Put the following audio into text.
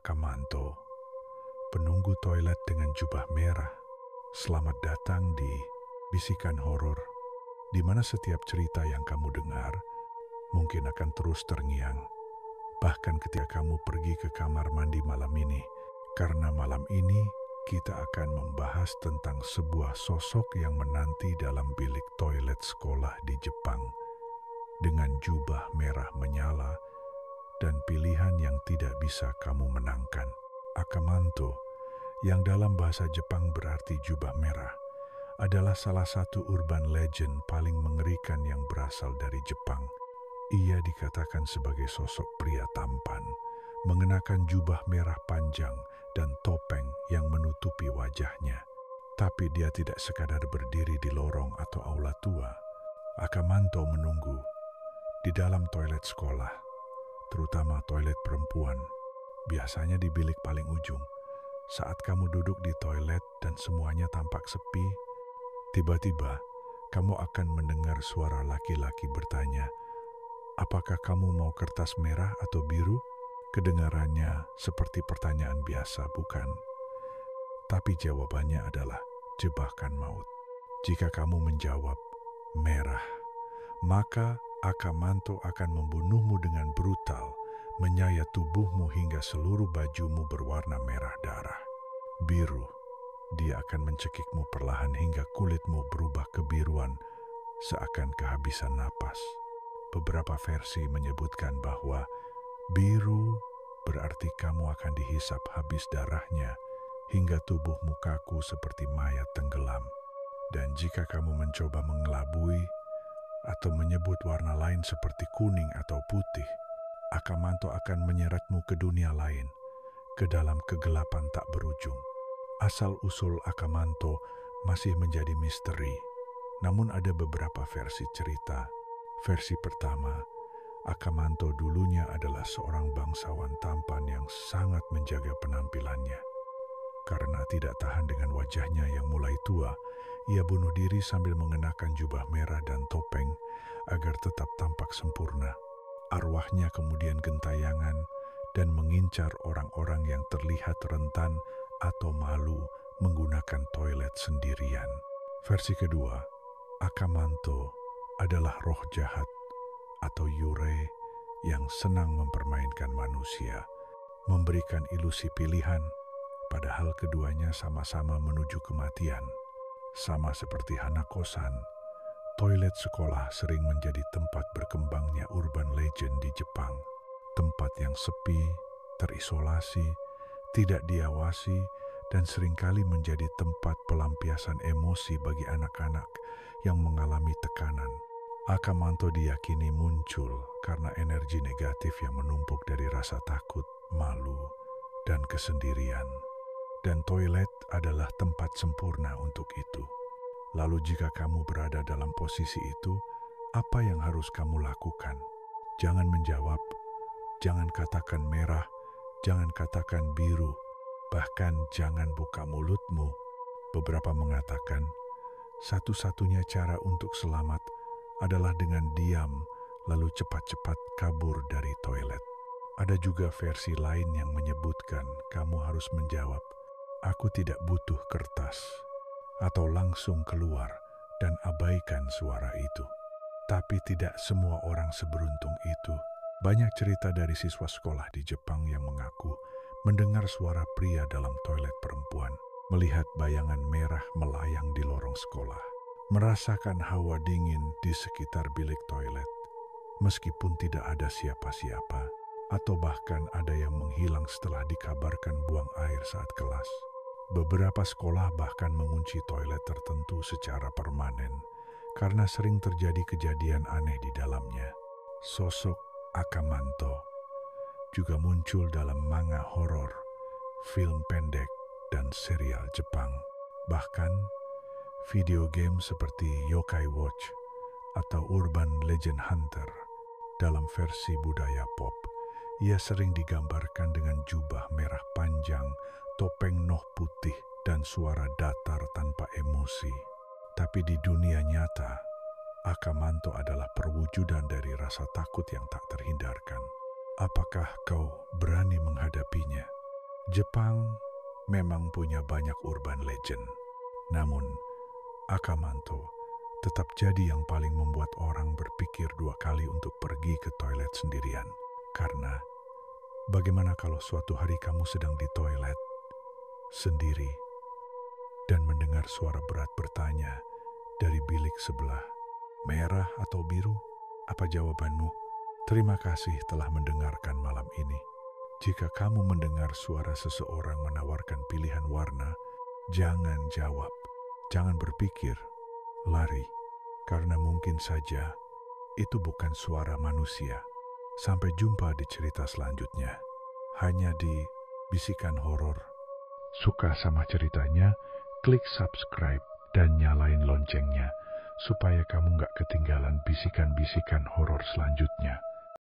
Akamanto, penunggu toilet dengan jubah merah. Selamat datang di Bisikan Horor, di mana setiap cerita yang kamu dengar mungkin akan terus terngiang, bahkan ketika kamu pergi ke kamar mandi malam ini. Karena malam ini kita akan membahas tentang sebuah sosok yang menanti dalam bilik toilet sekolah di Jepang, dengan jubah merah menyala dan pilihan yang tidak bisa kamu menangkan. Akamanto, yang dalam bahasa Jepang berarti jubah merah, adalah salah satu urban legend paling mengerikan yang berasal dari Jepang. Ia dikatakan sebagai sosok pria tampan, mengenakan jubah merah panjang dan topeng yang menutupi wajahnya. Tapi dia tidak sekadar berdiri di lorong atau aula tua. Akamanto menunggu di dalam toilet sekolah, terutama toilet perempuan, biasanya di bilik paling ujung. Saat kamu duduk di toilet dan semuanya tampak sepi, tiba-tiba kamu akan mendengar suara laki-laki bertanya, "Apakah kamu mau kertas merah atau biru?" Kedengarannya seperti pertanyaan biasa, bukan? Tapi jawabannya adalah jebakan maut. Jika kamu menjawab merah, maka Akamanto akan membunuhmu dengan brutal, menyayat tubuhmu hingga seluruh bajumu berwarna merah darah. Biru, dia akan mencekikmu perlahan hingga kulitmu berubah kebiruan seakan kehabisan napas. Beberapa versi menyebutkan bahwa biru berarti kamu akan dihisap habis darahnya hingga tubuhmu kaku seperti mayat tenggelam. Dan jika kamu mencoba mengelabui atau menyebut warna lain seperti kuning atau putih, Akamanto akan menyeretmu ke dunia lain, ke dalam kegelapan tak berujung. Asal-usul Akamanto masih menjadi misteri, namun ada beberapa versi cerita. Versi pertama, Akamanto dulunya adalah seorang bangsawan tampan yang sangat menjaga penampilannya. Karena tidak tahan dengan wajahnya yang mulai tua, ia bunuh diri sambil mengenakan jubah merah dan topeng agar tetap tampak sempurna. Arwahnya kemudian gentayangan dan mengincar orang-orang yang terlihat rentan atau malu menggunakan toilet sendirian. Versi kedua, Akamanto adalah roh jahat atau yurei yang senang mempermainkan manusia, memberikan ilusi pilihan, padahal keduanya sama-sama menuju kematian. Sama seperti Hanakosan, toilet sekolah sering menjadi tempat berkembangnya urban legend di Jepang. Tempat yang sepi, terisolasi, tidak diawasi, dan seringkali menjadi tempat pelampiasan emosi bagi anak-anak yang mengalami tekanan. Akamanto diyakini muncul karena energi negatif yang menumpuk dari rasa takut, malu, dan kesendirian. Dan toilet adalah tempat sempurna untuk itu. Lalu jika kamu berada dalam posisi itu, apa yang harus kamu lakukan? Jangan menjawab, jangan katakan merah, jangan katakan biru, bahkan jangan buka mulutmu. Beberapa mengatakan, satu-satunya cara untuk selamat adalah dengan diam, lalu cepat-cepat kabur dari toilet. Ada juga versi lain yang menyebutkan kamu harus menjawab, "Aku tidak butuh kertas," atau langsung keluar dan abaikan suara itu. Tapi tidak semua orang seberuntung itu. Banyak cerita dari siswa sekolah di Jepang yang mengaku mendengar suara pria dalam toilet perempuan, melihat bayangan merah melayang di lorong sekolah, merasakan hawa dingin di sekitar bilik toilet, meskipun tidak ada siapa-siapa, atau bahkan ada yang menghilang setelah dikabarkan buang air saat kelas. Beberapa sekolah bahkan mengunci toilet tertentu secara permanen karena sering terjadi kejadian aneh di dalamnya. Sosok Akamanto juga muncul dalam manga horor, film pendek, dan serial Jepang. Bahkan, video game seperti Yokai Watch atau Urban Legend Hunter dalam versi budaya pop, ia sering digambarkan dengan jubah merah panjang, topeng noh putih, dan suara datar tanpa emosi. Tapi di dunia nyata, Akamanto adalah perwujudan dari rasa takut yang tak terhindarkan. Apakah kau berani menghadapinya? Jepang memang punya banyak urban legend, namun Akamanto tetap jadi yang paling membuat orang berpikir dua kali untuk pergi ke toilet sendirian. Karena bagaimana kalau suatu hari kamu sedang di toilet sendiri dan mendengar suara berat bertanya dari bilik sebelah, merah atau biru? Apa jawabanmu? Terima kasih telah mendengarkan malam ini. Jika kamu mendengar suara seseorang menawarkan pilihan warna, jangan jawab, jangan berpikir, lari, karena mungkin saja itu bukan suara manusia. Sampai jumpa di cerita selanjutnya, hanya di Bisikan Horor. Suka sama ceritanya? Klik subscribe dan nyalain loncengnya, supaya kamu gak ketinggalan bisikan-bisikan horor selanjutnya.